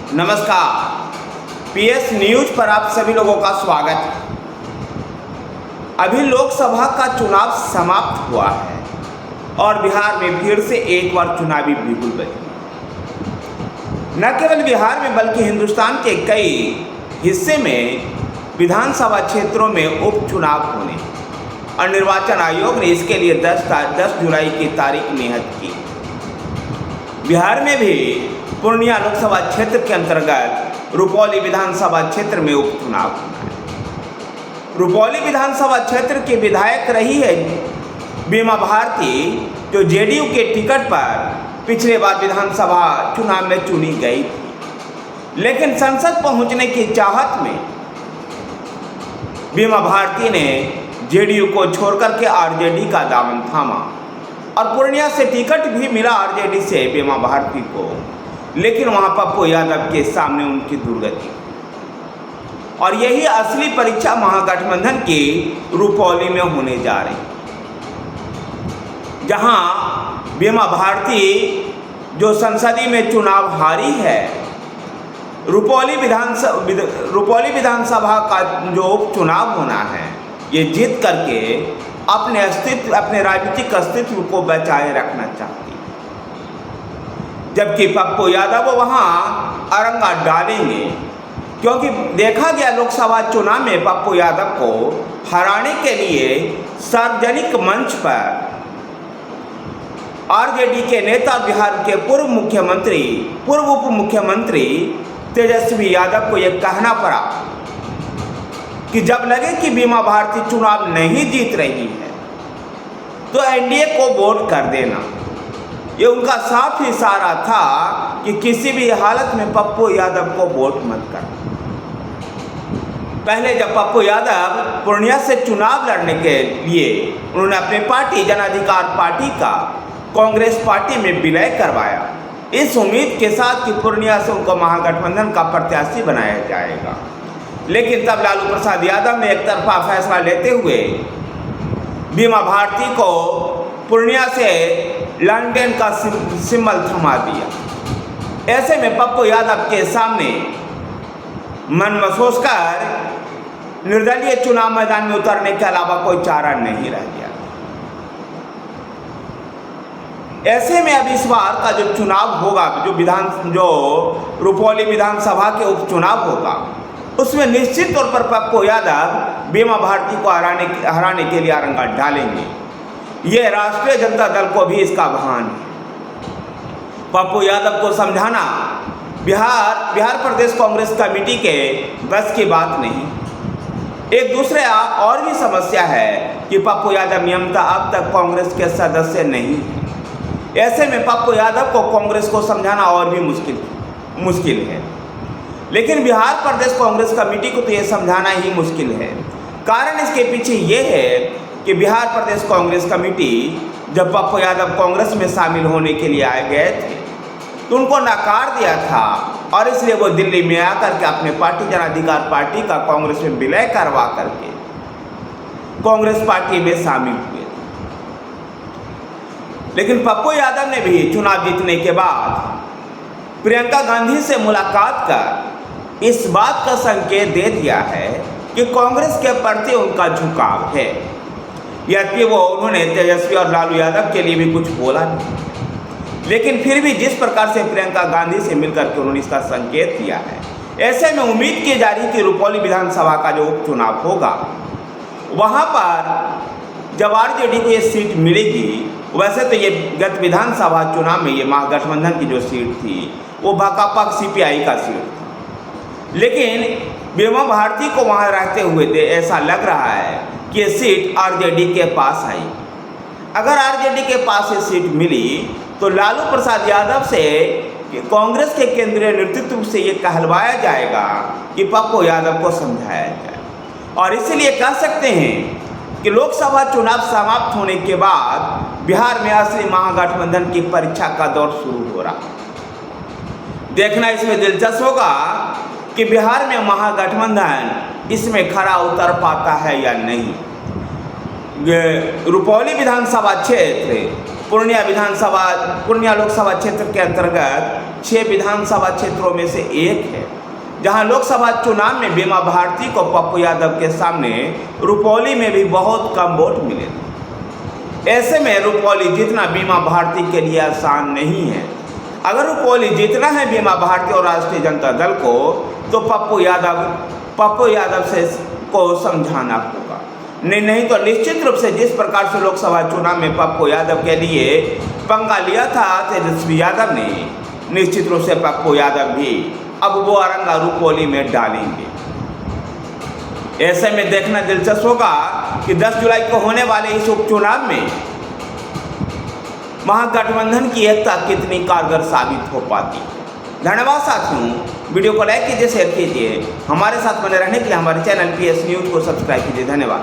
नमस्कार, PS news पर आप सभी लोगों का स्वागत है। अभी लोकसभा का चुनाव समाप्त हुआ है और बिहार में फिर से एक बार चुनावी बिगुल बजी। न केवल बिहार में बल्कि हिंदुस्तान के कई हिस्से में विधानसभा क्षेत्रों में उपचुनाव होने और निर्वाचन आयोग ने इसके लिए 10 जुलाई की तारीख नियत की। बिहार में भी पूर्णिया लोकसभा क्षेत्र के अंतर्गत रुपौली विधानसभा क्षेत्र में उपचुनाव होना है। रुपौली विधानसभा क्षेत्र की विधायक रही है बीमा भारती, जो जेडीयू के टिकट पर पिछले बार विधानसभा चुनाव में चुनी गई थी, लेकिन संसद पहुंचने की चाहत में बीमा भारती ने जेडीयू को छोड़कर के आरजेडी का दामन थामा और पूर्णिया से टिकट भी मिला आरजेडी से बीमा भारती को, लेकिन वहां पप्पू यादव के सामने उनकी दुर्गति। और यही असली परीक्षा महागठबंधन की रुपौली में होने जा रही, जहां बीमा भारती जो संसदीय में चुनाव हारी है, रुपौली विधानसभा का जो उपचुनाव होना है, ये जीत करके अपने राजनीतिक अस्तित्व को बचाए रखना चाहती है। जबकि पप्पू यादव वहां अरंगा डालेंगे, क्योंकि देखा गया लोकसभा चुनाव में पप्पू यादव को हराने के लिए सार्वजनिक मंच पर आरजेडी के नेता, बिहार के पूर्व उप मुख्यमंत्री तेजस्वी यादव को यह कहना पड़ा कि जब लगे कि बीमा भारती चुनाव नहीं जीत रही है तो एनडीए को वोट कर देना। ये उनका साफ इशारा था कि किसी भी हालत में पप्पू यादव को वोट मत कर। पहले जब पप्पू यादव पूर्णिया से चुनाव लड़ने के लिए उन्होंने अपनी पार्टी जन अधिकार पार्टी का कांग्रेस पार्टी में विलय करवाया, इस उम्मीद के साथ कि पूर्णिया से उनको महागठबंधन का प्रत्याशी बनाया जाएगा। लेकिन तब लालू प्रसाद यादव ने एक तरफा फैसला लेते हुए बीमा भारती को पूर्णिया से लंदन का सिंबल थमा दिया। ऐसे में पप्पू यादव के सामने मन महसूस कर निर्दलीय चुनाव मैदान में उतरने के अलावा कोई चारा नहीं रह गया। ऐसे में अब इस बार का जो चुनाव होगा, जो रुपौली विधानसभा के उपचुनाव होगा, उसमें निश्चित तौर पर पप्पू यादव बीमा भारती को हराने के लिए अरंगा डालेंगे। ये राष्ट्रीय जनता दल को भी इसका भान है। पप्पू यादव को समझाना बिहार प्रदेश कांग्रेस कमेटी के बस की बात नहीं। एक दूसरे और भी समस्या है कि पप्पू यादव नियमतः अब तक कांग्रेस के सदस्य नहीं है। ऐसे में पप्पू यादव को कांग्रेस को समझाना और भी मुश्किल है। लेकिन बिहार प्रदेश कांग्रेस कमेटी को तो ये समझाना ही मुश्किल है। कारण इसके पीछे ये है कि बिहार प्रदेश कांग्रेस कमेटी जब पप्पू यादव कांग्रेस में शामिल होने के लिए आए गए थे तो उनको नकार दिया था, और इसलिए वो दिल्ली में आकर के अपने पार्टी जन अधिकार पार्टी का कांग्रेस में विलय करवा करके कांग्रेस पार्टी में शामिल हुए। लेकिन पप्पू यादव ने भी चुनाव जीतने के बाद प्रियंका गांधी से मुलाकात कर इस बात का संकेत दे दिया है कि कांग्रेस के प्रति उनका झुकाव है। यद्यपि उन्होंने तेजस्वी और लालू यादव के लिए भी कुछ बोला नहीं, लेकिन फिर भी जिस प्रकार से प्रियंका गांधी से मिलकर के उन्होंने इसका संकेत दिया है, ऐसे में उम्मीद की जा रही कि रुपौली विधानसभा का जो उपचुनाव होगा, वहाँ पर जब आरजेडी को ये सीट मिलेगी, वैसे तो ये गत विधानसभा चुनाव में ये महागठबंधन की जो सीट थी वो भाकपा सीपीआई का सीट था, लेकिन बीमा भारती को वहाँ रहते हुए ऐसा लग रहा है कि ये सीट आरजेडी के पास आई। अगर आरजेडी के पास ये सीट मिली तो लालू प्रसाद यादव से कांग्रेस के केंद्रीय नेतृत्व से ये कहलवाया जाएगा कि पप्पू यादव को समझाया जाए। और इसीलिए कह सकते हैं कि लोकसभा चुनाव समाप्त होने के बाद बिहार में असली महागठबंधन की परीक्षा का दौर शुरू हो रहा। देखना इसमें दिलचस्प होगा कि बिहार में महागठबंधन इसमें खरा उतर पाता है या नहीं। रुपौली विधानसभा क्षेत्र पूर्णिया लोकसभा क्षेत्र के अंतर्गत 6 विधानसभा क्षेत्रों में से एक है, जहां लोकसभा चुनाव में बीमा भारती को पप्पू यादव के सामने रुपौली में भी बहुत कम वोट मिले थे। ऐसे में रुपौली जीतना बीमा भारती के लिए आसान नहीं है। अगर रुपौली जीतना है बीमा भारती और राष्ट्रीय जनता दल को, तो पप्पू यादव से को समझाना होगा। नहीं तो निश्चित रूप से जिस प्रकार से लोकसभा चुनाव में पप्पू यादव के लिए पंगा लिया था तेजस्वी यादव ने, निश्चित रूप से पप्पू यादव भी अब वो अरंगा रुपौली में डालेंगे। ऐसे में देखना दिलचस्प होगा कि 10 जुलाई को होने वाले इस उपचुनाव में महागठबंधन की एकता कितनी कारगर साबित हो पाती है। धन्यवाद साथियों, वीडियो को लाइक कीजिए, शेयर कीजिए। हमारे साथ बने रहने के लिए हमारे चैनल PS न्यूज़ को सब्सक्राइब कीजिए। धन्यवाद।